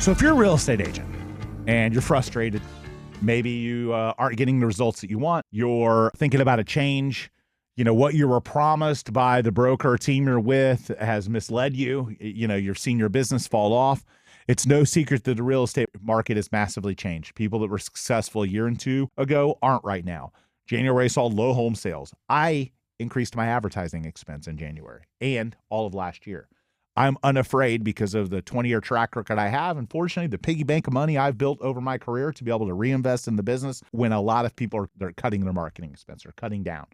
So if you're a real estate agent and you're frustrated, maybe you aren't getting the results that you want, you're thinking about a change, what you were promised by the broker or team you're with has misled you, you're seeing your business fall off. It's no secret that the real estate market has massively changed. People that were successful a year and two ago aren't right now. January saw low home sales. I increased my advertising expense in January and all of last year. I'm unafraid because of the 20-year track record I have. Unfortunately, the piggy bank of money I've built over my career to be able to reinvest in the business when a lot of people they're cutting their marketing expense or cutting down.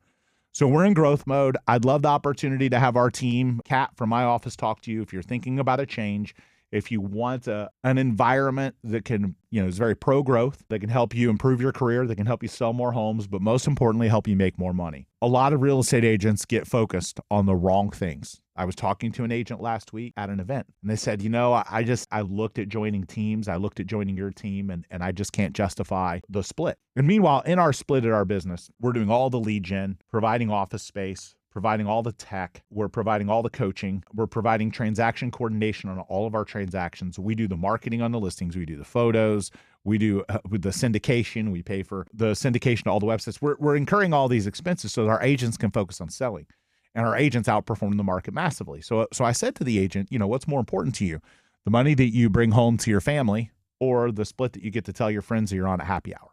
So we're in growth mode. I'd love the opportunity to have our team, Kat from my office, talk to you if you're thinking about a change. If you want an environment that can, is very pro-growth, that can help you improve your career, that can help you sell more homes, but most importantly, help you make more money. A lot of real estate agents get focused on the wrong things. I was talking to an agent last week at an event, and they said, I looked at joining teams, I looked at joining your team, and I just can't justify the split. And meanwhile, in our split at our business, we're doing all the lead gen, providing office space, providing all the tech, we're providing all the coaching, we're providing transaction coordination on all of our transactions. We do the marketing on the listings, we do the photos, we do with the syndication, we pay for the syndication to all the websites. We're incurring all these expenses so that our agents can focus on selling. And our agents outperform the market massively. So I said to the agent, what's more important to you? The money that you bring home to your family or the split that you get to tell your friends that you're on a happy hour?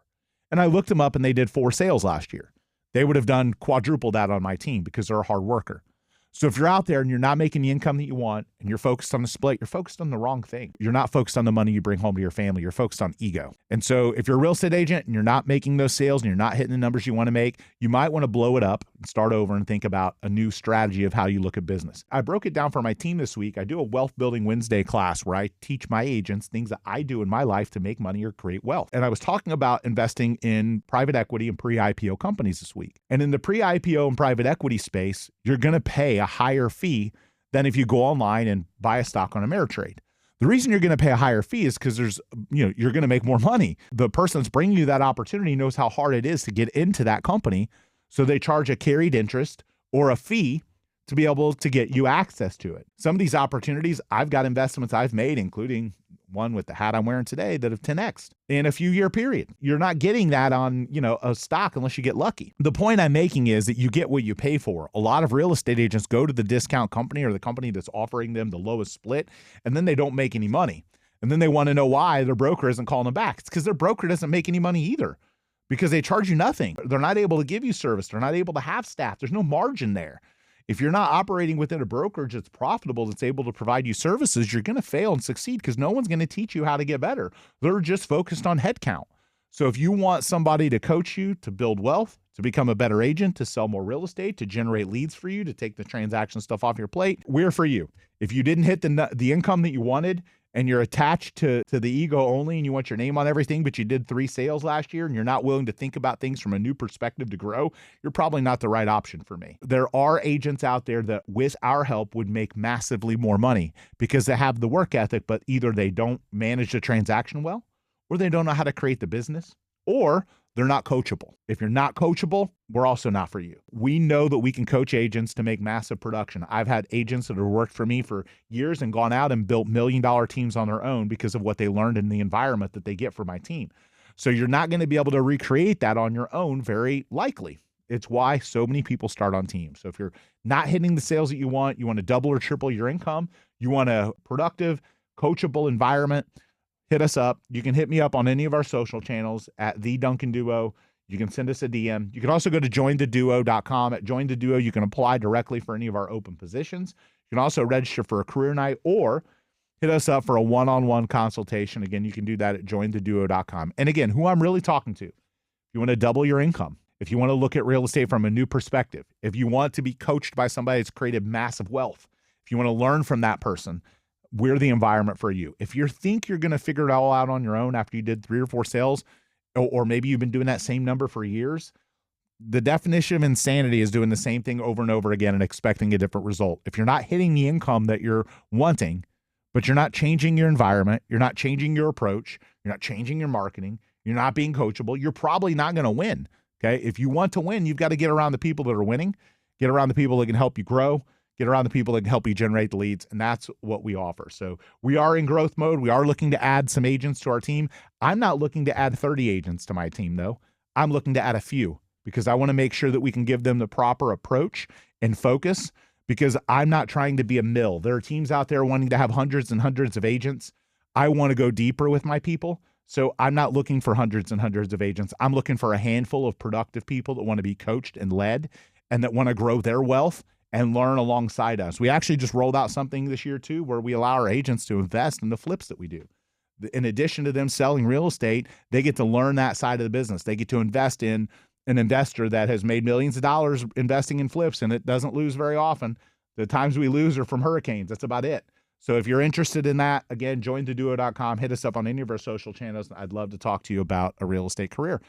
And I looked them up and they did 4 sales last year. They would have done quadruple that on my team because they're a hard worker. So if you're out there and you're not making the income that you want and you're focused on the split, you're focused on the wrong thing. You're not focused on the money you bring home to your family. You're focused on ego. And so if you're a real estate agent and you're not making those sales and you're not hitting the numbers you want to make, you might want to blow it up and start over and think about a new strategy of how you look at business. I broke it down for my team this week. I do a Wealth Building Wednesday class where I teach my agents things that I do in my life to make money or create wealth. And I was talking about investing in private equity and pre-IPO companies this week. And in the pre-IPO and private equity space, you're going to pay a higher fee than if you go online and buy a stock on Ameritrade. The reason you're going to pay a higher fee is because you're going to make more money. The person that's bringing you that opportunity knows how hard it is to get into that company. So they charge a carried interest or a fee to be able to get you access to it. Some of these opportunities, I've got investments I've made, including one with the hat I'm wearing today, that have 10x'd in a few year period. You're not getting that on, a stock unless you get lucky. The point I'm making is that you get what you pay for. A lot of real estate agents go to the discount company or the company that's offering them the lowest split, and then they don't make any money. And then they want to know why their broker isn't calling them back. It's because their broker doesn't make any money either because they charge you nothing. They're not able to give you service. They're not able to have staff. There's no margin there. If you're not operating within a brokerage that's profitable, that's able to provide you services, you're going to fail and succeed because no one's going to teach you how to get better. They're just focused on headcount. So if you want somebody to coach you to build wealth, to become a better agent, to sell more real estate, to generate leads for you, to take the transaction stuff off your plate, we're for you. If you didn't hit the income that you wanted and you're attached to the ego only and you want your name on everything, but you did 3 sales last year and you're not willing to think about things from a new perspective to grow, you're probably not the right option for me. There are agents out there that with our help would make massively more money because they have the work ethic, but either they don't manage the transaction well, or they don't know how to create the business, or they're not coachable. If you're not coachable, we're also not for you. We know that we can coach agents to make massive production. I've had agents that have worked for me for years and gone out and built $1 million teams on their own because of what they learned in the environment that they get from my team. So you're not going to be able to recreate that on your own, very likely. It's why so many people start on teams. So if you're not hitting the sales that you want to double or triple your income, you want a productive, coachable environment, hit us up. You can hit me up on any of our social channels at The Duncan Duo. You can send us a DM. You can also go to jointheduo.com. At Join the Duo, you can apply directly for any of our open positions. You can also register for a career night or hit us up for a one-on-one consultation. Again, you can do that at jointheduo.com. And again, who I'm really talking to, if you want to double your income, if you want to look at real estate from a new perspective, if you want to be coached by somebody that's created massive wealth, if you want to learn from that person, we're the environment for you. If you think you're going to figure it all out on your own after you did 3 or 4 sales, or maybe you've been doing that same number for years, the definition of insanity is doing the same thing over and over again and expecting a different result. If you're not hitting the income that you're wanting, but you're not changing your environment, you're not changing your approach, you're not changing your marketing, you're not being coachable, you're probably not going to win. Okay. If you want to win, you've got to get around the people that are winning, get around the people that can help you grow, get around the people that can help you generate the leads. And that's what we offer. So we are in growth mode. We are looking to add some agents to our team. I'm not looking to add 30 agents to my team, though. I'm looking to add a few because I want to make sure that we can give them the proper approach and focus, because I'm not trying to be a mill. There are teams out there wanting to have hundreds and hundreds of agents. I want to go deeper with my people. So I'm not looking for hundreds and hundreds of agents. I'm looking for a handful of productive people that want to be coached and led and that want to grow their wealth and learn alongside us. We actually just rolled out something this year too, where we allow our agents to invest in the flips that we do. In addition to them selling real estate, they get to learn that side of the business. They get to invest in an investor that has made millions of dollars investing in flips, and it doesn't lose very often. The times we lose are from hurricanes. That's about it. So if you're interested in that, again, jointheduo.com. Hit us up on any of our social channels. I'd love to talk to you about a real estate career.